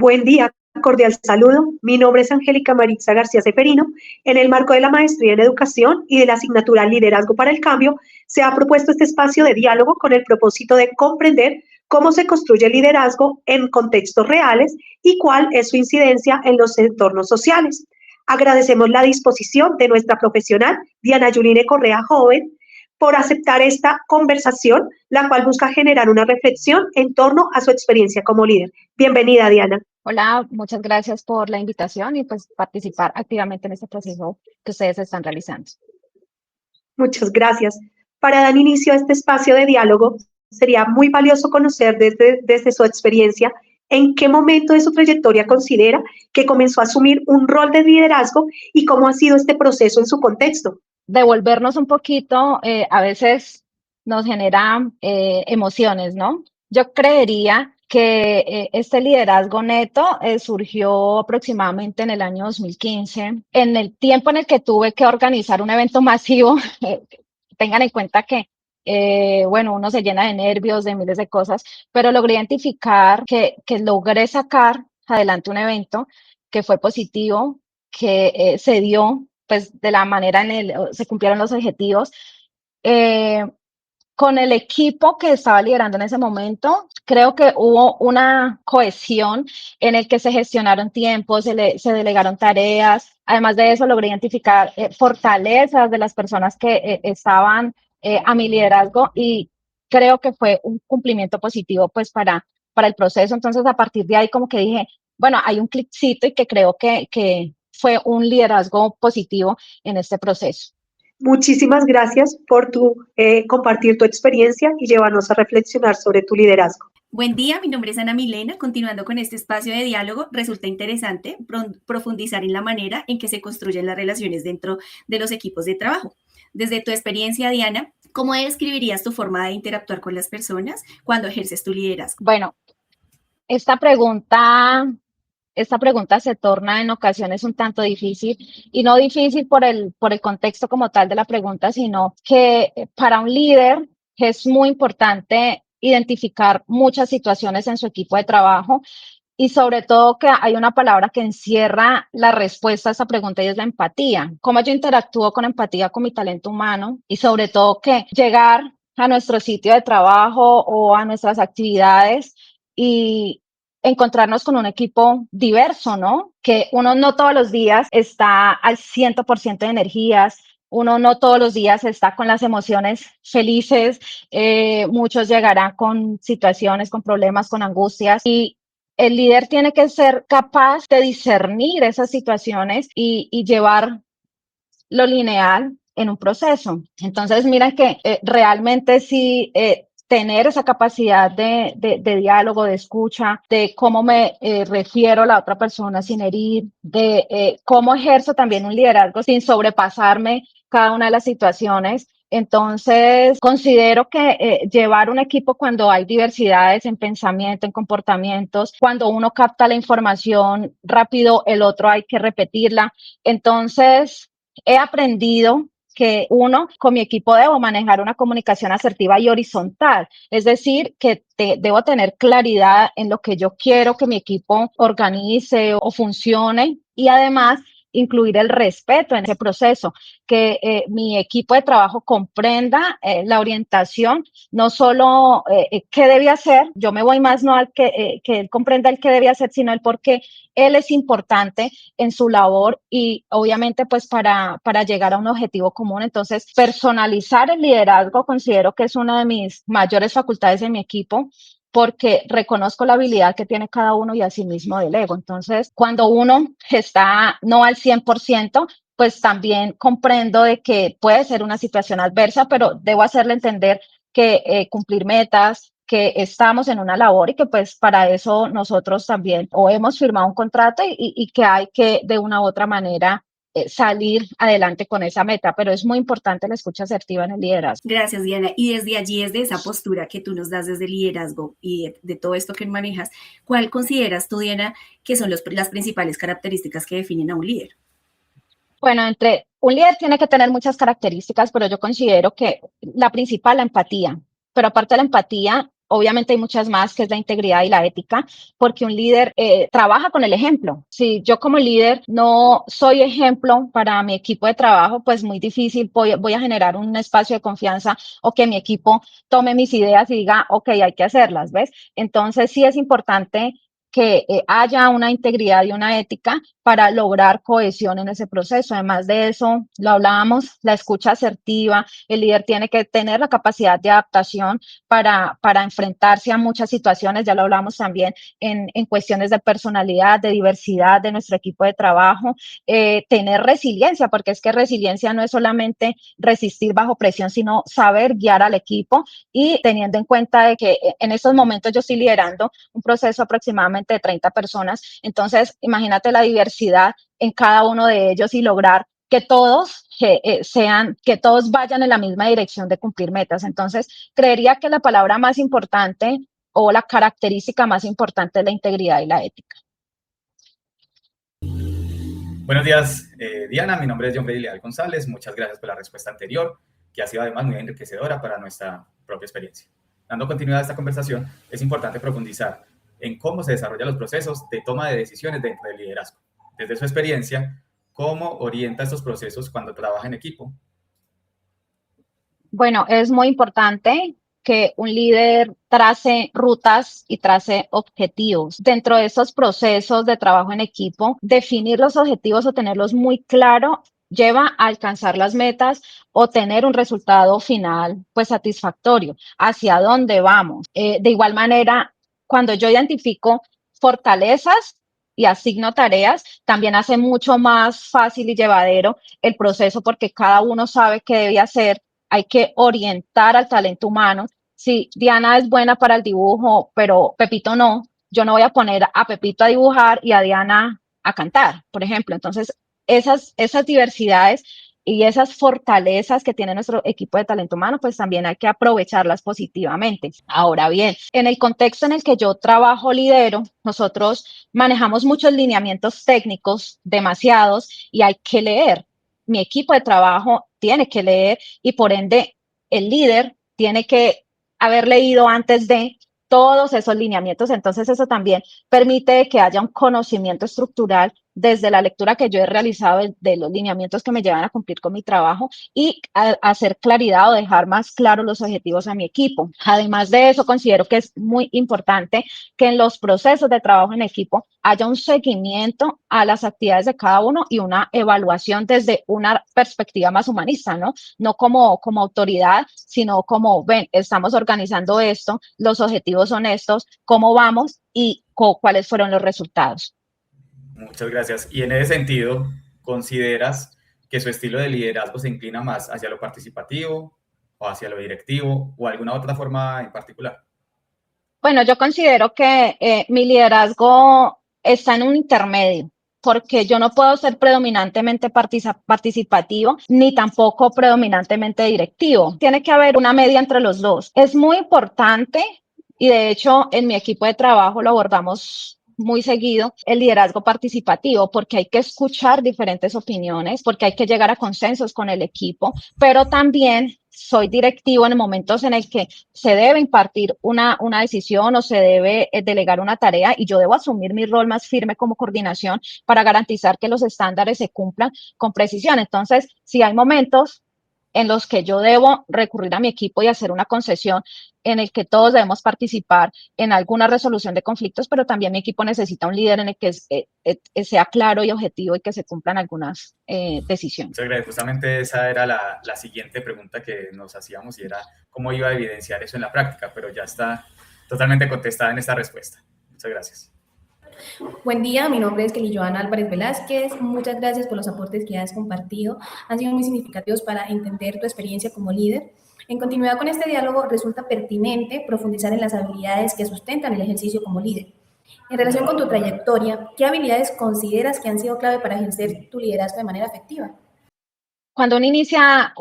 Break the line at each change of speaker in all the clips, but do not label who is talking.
Buen día, cordial saludo. Mi nombre es Angélica Maritza García Ceferino. En el marco de la maestría en educación y de la asignatura Liderazgo para el Cambio, se ha propuesto este espacio de diálogo con el propósito de comprender cómo se construye el liderazgo en contextos reales y cuál es su incidencia en los entornos sociales. Agradecemos la disposición de nuestra profesional Diana Yuline Correa Joven por aceptar esta conversación, la cual busca generar una reflexión en torno a su experiencia como líder. Bienvenida, Diana.
Hola, muchas gracias por la invitación y pues participar activamente en este proceso que ustedes están realizando.
Muchas gracias. Para dar inicio a este espacio de diálogo, sería muy valioso conocer desde su experiencia en qué momento de su trayectoria considera que comenzó a asumir un rol de liderazgo y cómo ha sido este proceso en su contexto.
Devolvernos un poquito, a veces nos genera emociones, ¿no? Yo creería que este liderazgo neto surgió aproximadamente en el año 2015, en el tiempo en el que tuve que organizar un evento masivo. Tengan en cuenta que, bueno, uno se llena de nervios, de miles de cosas, pero logré identificar que logré sacar adelante un evento que fue positivo, que se dio pues de la manera se cumplieron los objetivos. Eh, con el equipo que estaba liderando en ese momento, creo que hubo una cohesión en el que se gestionaron tiempos, se delegaron tareas. Además de eso, logré identificar fortalezas de las personas que estaban a mi liderazgo y creo que fue un cumplimiento positivo pues para el proceso. Entonces, a partir de ahí como que dije, bueno, hay un cliccito y que creo que fue un liderazgo positivo en este proceso.
Muchísimas gracias por compartir tu experiencia y llevarnos a reflexionar sobre tu liderazgo.
Buen día, mi nombre es Ana Milena. Continuando con este espacio de diálogo, resulta interesante profundizar en la manera en que se construyen las relaciones dentro de los equipos de trabajo. Desde tu experiencia, Diana, ¿cómo describirías tu forma de interactuar con las personas cuando ejerces tu liderazgo?
Bueno, esta pregunta, esta pregunta se torna en ocasiones un tanto difícil y no difícil por el contexto como tal de la pregunta, sino que para un líder es muy importante identificar muchas situaciones en su equipo de trabajo y sobre todo que hay una palabra que encierra la respuesta a esa pregunta y es la empatía. Cómo yo interactúo con empatía con mi talento humano y sobre todo que llegar a nuestro sitio de trabajo o a nuestras actividades y encontrarnos con un equipo diverso, ¿no? Que uno no todos los días está al 100% de energías, uno no todos los días está con las emociones felices, muchos llegarán con situaciones, con problemas, con angustias y el líder tiene que ser capaz de discernir esas situaciones y llevar lo lineal en un proceso. Entonces, mira que realmente sí, tener esa capacidad de diálogo, de escucha, de cómo me refiero a la otra persona sin herir, de cómo ejerzo también un liderazgo sin sobrepasarme cada una de las situaciones. Entonces, considero que llevar un equipo cuando hay diversidades en pensamiento, en comportamientos, cuando uno capta la información rápido, el otro hay que repetirla. Entonces, he aprendido que uno, con mi equipo debo manejar una comunicación asertiva y horizontal, es decir, que debo tener claridad en lo que yo quiero que mi equipo organice o funcione y además incluir el respeto en ese proceso, que mi equipo de trabajo comprenda la orientación, no solo qué debe hacer, yo me voy más no al que él comprenda el qué debe hacer, sino el por qué él es importante en su labor y obviamente pues para llegar a un objetivo común. Entonces, personalizar el liderazgo considero que es una de mis mayores facultades en mi equipo porque reconozco la habilidad que tiene cada uno y asimismo delego. Entonces, cuando uno está no al 100%, pues también comprendo de que puede ser una situación adversa, pero debo hacerle entender que cumplir metas, que estamos en una labor y que pues para eso nosotros también o hemos firmado un contrato y que hay que de una u otra manera salir adelante con esa meta, pero es muy importante la escucha asertiva en el liderazgo.
Gracias, Diana. Y desde allí, desde esa postura que tú nos das desde el liderazgo y de todo esto que manejas, ¿cuál consideras tú, Diana, que son las principales características que definen a un líder?
Bueno, entre un líder tiene que tener muchas características, pero yo considero que la principal, la empatía. Pero aparte de la empatía, obviamente hay muchas más, que es la integridad y la ética, porque un líder trabaja con el ejemplo. Si yo como líder no soy ejemplo para mi equipo de trabajo, pues muy difícil voy a generar un espacio de confianza o que mi equipo tome mis ideas y diga, ok, hay que hacerlas, ¿ves? Entonces sí es importante que haya una integridad y una ética para lograr cohesión en ese proceso. Además de eso, lo hablábamos, la escucha asertiva, el líder tiene que tener la capacidad de adaptación para enfrentarse a muchas situaciones, ya lo hablamos también en cuestiones de personalidad, de diversidad de nuestro equipo de trabajo, tener resiliencia, porque es que resiliencia no es solamente resistir bajo presión, sino saber guiar al equipo y teniendo en cuenta de que en estos momentos yo estoy liderando un proceso aproximadamente de 30 personas, entonces imagínate la diversidad en cada uno de ellos y lograr que todos que todos vayan en la misma dirección de cumplir metas. Entonces, creería que la palabra más importante o la característica más importante es la integridad y la ética.
Buenos días, Diana. Mi nombre es John Brady Leal González. Muchas gracias por la respuesta anterior, que ha sido además muy enriquecedora para nuestra propia experiencia. Dando continuidad a esta conversación, es importante profundizar en cómo se desarrollan los procesos de toma de decisiones dentro del liderazgo. Desde su experiencia, ¿cómo orienta estos procesos cuando trabaja en equipo?
Bueno, es muy importante que un líder trace rutas y trace objetivos. Dentro de esos procesos de trabajo en equipo, definir los objetivos o tenerlos muy claro lleva a alcanzar las metas o tener un resultado final pues satisfactorio. ¿Hacia dónde vamos? De igual manera, cuando yo identifico fortalezas y asigno tareas, también hace mucho más fácil y llevadero el proceso porque cada uno sabe qué debe hacer. Hay que orientar al talento humano. Si Diana es buena para el dibujo, pero Pepito no, yo no voy a poner a Pepito a dibujar y a Diana a cantar, por ejemplo. Entonces, esas diversidades y esas fortalezas que tiene nuestro equipo de talento humano, pues también hay que aprovecharlas positivamente. Ahora bien, en el contexto en el que yo trabajo, lidero, nosotros manejamos muchos lineamientos técnicos, demasiados, y hay que leer. Mi equipo de trabajo tiene que leer y por ende el líder tiene que haber leído antes de todos esos lineamientos. Entonces eso también permite que haya un conocimiento estructural desde la lectura que yo he realizado de los lineamientos que me llevan a cumplir con mi trabajo y hacer claridad o dejar más claros los objetivos a mi equipo. Además de eso, considero que es muy importante que en los procesos de trabajo en equipo haya un seguimiento a las actividades de cada uno y una evaluación desde una perspectiva más humanista, ¿no? No como autoridad, sino como, ven, estamos organizando esto, los objetivos son estos, cómo vamos y cuáles fueron los resultados.
Muchas gracias. Y en ese sentido, ¿consideras que su estilo de liderazgo se inclina más hacia lo participativo o hacia lo directivo o alguna otra forma en particular?
Bueno, yo considero que mi liderazgo está en un intermedio, porque yo no puedo ser predominantemente participativo ni tampoco predominantemente directivo. Tiene que haber una media entre los dos. Es muy importante y de hecho en mi equipo de trabajo lo abordamos muy seguido, el liderazgo participativo, porque hay que escuchar diferentes opiniones, porque hay que llegar a consensos con el equipo, pero también soy directivo en momentos en el que se debe impartir una decisión o se debe delegar una tarea y yo debo asumir mi rol más firme como coordinación para garantizar que los estándares se cumplan con precisión. Entonces, si hay momentos en los que yo debo recurrir a mi equipo y hacer una concesión en el que todos debemos participar en alguna resolución de conflictos, pero también mi equipo necesita un líder en el que sea claro y objetivo y que se cumplan algunas decisiones.
Muchas gracias. Justamente esa era la siguiente pregunta que nos hacíamos y era cómo iba a evidenciar eso en la práctica, pero ya está totalmente contestada en esta respuesta. Muchas gracias.
Buen día, mi nombre es Kelly Joana Álvarez Velázquez. Muchas gracias por los aportes que has compartido. Han sido muy significativos para entender tu experiencia como líder. En continuidad con este diálogo, resulta pertinente profundizar en las habilidades que sustentan el ejercicio como líder. En relación con tu trayectoria, ¿qué habilidades consideras que han sido clave para ejercer tu liderazgo de manera efectiva?
Cuando uno inicia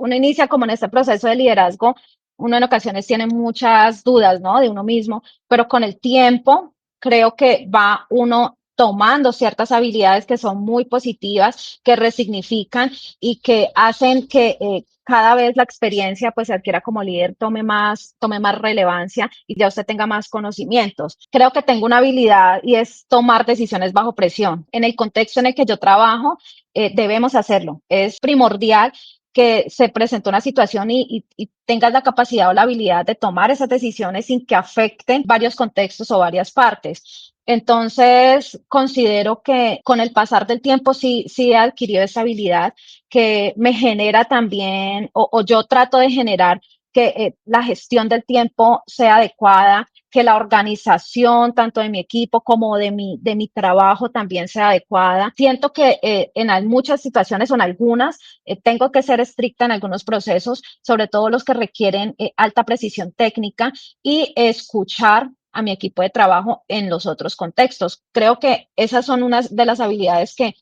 como en este proceso de liderazgo, uno en ocasiones tiene muchas dudas, ¿no? De uno mismo, pero con el tiempo creo que va uno tomando ciertas habilidades que son muy positivas, que resignifican y que hacen que cada vez la experiencia pues se adquiera como líder tome más relevancia y ya usted tenga más conocimientos. Creo que tengo una habilidad y es tomar decisiones bajo presión. En el contexto en el que yo trabajo, debemos hacerlo. Es primordial que se presente una situación y tengas la capacidad o la habilidad de tomar esas decisiones sin que afecten varios contextos o varias partes. Entonces, considero que con el pasar del tiempo sí he adquirido esa habilidad que me genera también, o yo trato de generar que la gestión del tiempo sea adecuada, que la organización tanto de mi equipo como de mi trabajo también sea adecuada. Siento que en muchas situaciones o en algunas tengo que ser estricta en algunos procesos, sobre todo los que requieren alta precisión técnica y escuchar a mi equipo de trabajo en los otros contextos. Creo que esas son unas de las habilidades que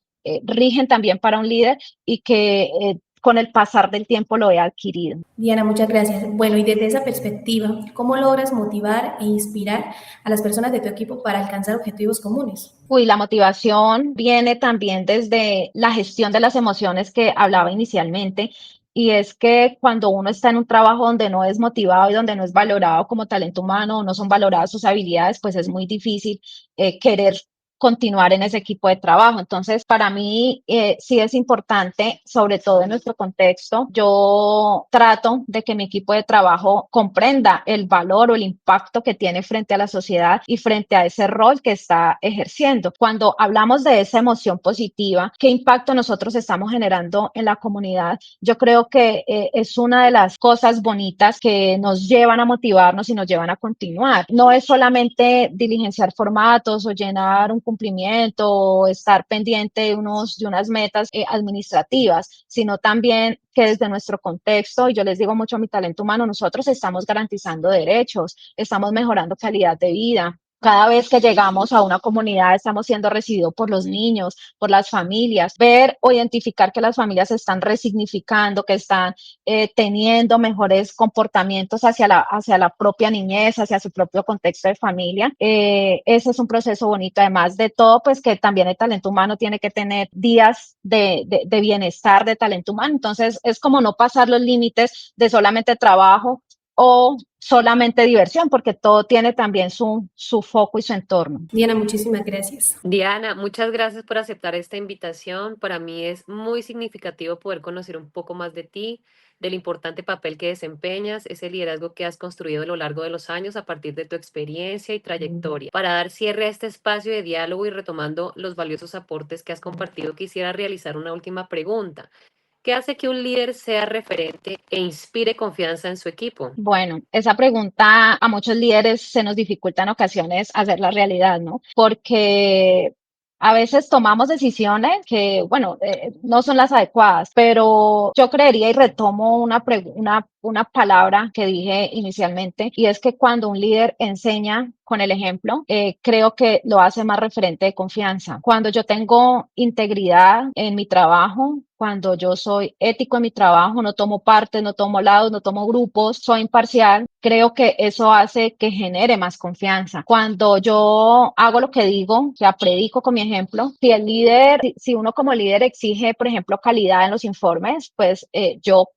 rigen también para un líder y que con el pasar del tiempo lo he adquirido.
Diana, muchas gracias. Bueno, y desde esa perspectiva, ¿cómo logras motivar e inspirar a las personas de tu equipo para alcanzar objetivos comunes?
Uy, la motivación viene también desde la gestión de las emociones que hablaba inicialmente. Y es que cuando uno está en un trabajo donde no es motivado y donde no es valorado como talento humano, no son valoradas sus habilidades, pues es muy difícil querer continuar en ese equipo de trabajo. Entonces, para mí sí es importante, sobre todo en nuestro contexto, yo trato de que mi equipo de trabajo comprenda el valor o el impacto que tiene frente a la sociedad y frente a ese rol que está ejerciendo. Cuando hablamos de esa emoción positiva, ¿qué impacto nosotros estamos generando en la comunidad? Yo creo que es una de las cosas bonitas que nos llevan a motivarnos y nos llevan a continuar. No es solamente diligenciar formatos o llenar un cumplimiento o estar pendiente de unas metas administrativas, sino también que desde nuestro contexto, y yo les digo mucho a mi talento humano, nosotros estamos garantizando derechos, estamos mejorando calidad de vida. Cada vez que llegamos a una comunidad estamos siendo recibidos por los niños, por las familias, ver o identificar que las familias se están resignificando, que están teniendo mejores comportamientos hacia la propia niñez, hacia su propio contexto de familia. Ese es un proceso bonito, además de todo, pues que también el talento humano tiene que tener días de bienestar de talento humano. Entonces, es como no pasar los límites de solamente trabajo o solamente diversión, porque todo tiene también su foco y su entorno.
Diana, muchísimas gracias.
Diana, muchas gracias por aceptar esta invitación. Para mí es muy significativo poder conocer un poco más de ti, del importante papel que desempeñas, ese liderazgo que has construido a lo largo de los años a partir de tu experiencia y trayectoria. Para dar cierre a este espacio de diálogo y retomando los valiosos aportes que has compartido, quisiera realizar una última pregunta. ¿Qué hace que un líder sea referente e inspire confianza en su equipo?
Bueno, esa pregunta a muchos líderes se nos dificulta en ocasiones hacer la realidad, ¿no? Porque a veces tomamos decisiones que, bueno, no son las adecuadas, pero yo creería y retomo una palabra que dije inicialmente, y es que cuando un líder enseña con el ejemplo, creo que lo hace más referente de confianza. Cuando yo tengo integridad en mi trabajo, cuando yo soy ético en mi trabajo, no tomo partes, no tomo lados, no tomo grupos, soy imparcial, creo que eso hace que genere más confianza. Cuando yo hago lo que digo, ya predico con mi ejemplo, si uno como líder exige, por ejemplo, calidad en los informes, pues yo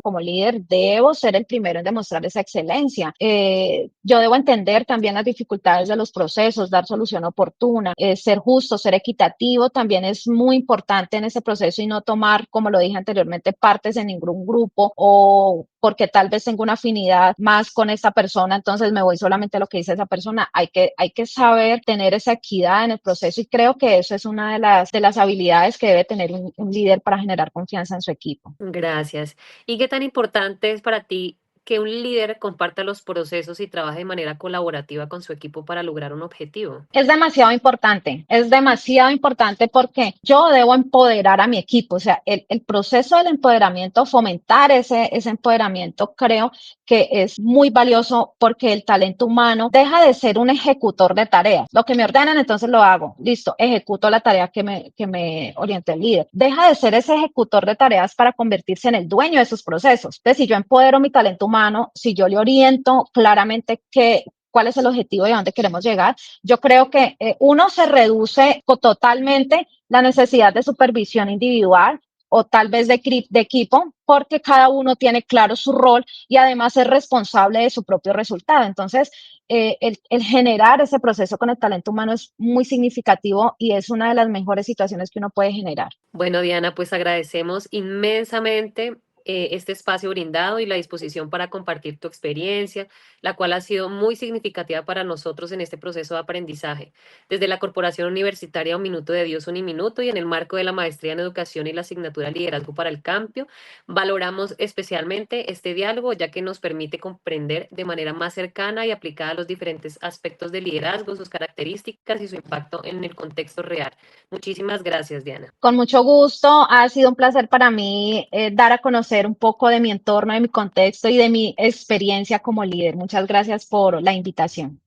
como líder debo ser el primero en demostrar esa excelencia. Yo debo entender también las dificultades de los procesos, dar solución oportuna, ser justo, ser equitativo, también es muy importante en ese proceso y no tomar, como lo dije anteriormente, partes en ningún grupo o porque tal vez tengo una afinidad más con esta persona, entonces me voy solamente a lo que dice esa persona. Hay que saber tener esa equidad en el proceso y creo que eso es una de las habilidades que debe tener un líder para generar confianza en su equipo.
Gracias. ¿Y qué tan importante es para ti que un líder comparta los procesos y trabaje de manera colaborativa con su equipo para lograr un objetivo?
Es demasiado importante porque yo debo empoderar a mi equipo, o sea, el proceso del empoderamiento, fomentar ese empoderamiento, creo que es muy valioso porque el talento humano deja de ser un ejecutor de tareas. Lo que me ordenan, entonces lo hago. Listo, ejecuto la tarea que me oriente el líder. Deja de ser ese ejecutor de tareas para convertirse en el dueño de sus procesos. Entonces, si yo empodero mi talento humano, si yo le oriento claramente cuál es el objetivo y a dónde queremos llegar. Yo creo que uno se reduce totalmente la necesidad de supervisión individual o tal vez de equipo, porque cada uno tiene claro su rol y además es responsable de su propio resultado. Entonces, el generar ese proceso con el talento humano es muy significativo y es una de las mejores situaciones que uno puede generar.
Bueno, Diana, pues agradecemos inmensamente este espacio brindado y la disposición para compartir tu experiencia, la cual ha sido muy significativa para nosotros en este proceso de aprendizaje. Desde la Corporación Universitaria Un Minuto de Dios Uniminuto y en el marco de la Maestría en Educación y la asignatura Liderazgo para el Cambio, valoramos especialmente este diálogo, ya que nos permite comprender de manera más cercana y aplicada los diferentes aspectos del liderazgo, sus características y su impacto en el contexto real. Muchísimas gracias, Diana.
Con mucho gusto, ha sido un placer para mí dar a conocer un poco de mi entorno, de mi contexto y de mi experiencia como líder. Muchas gracias por la invitación.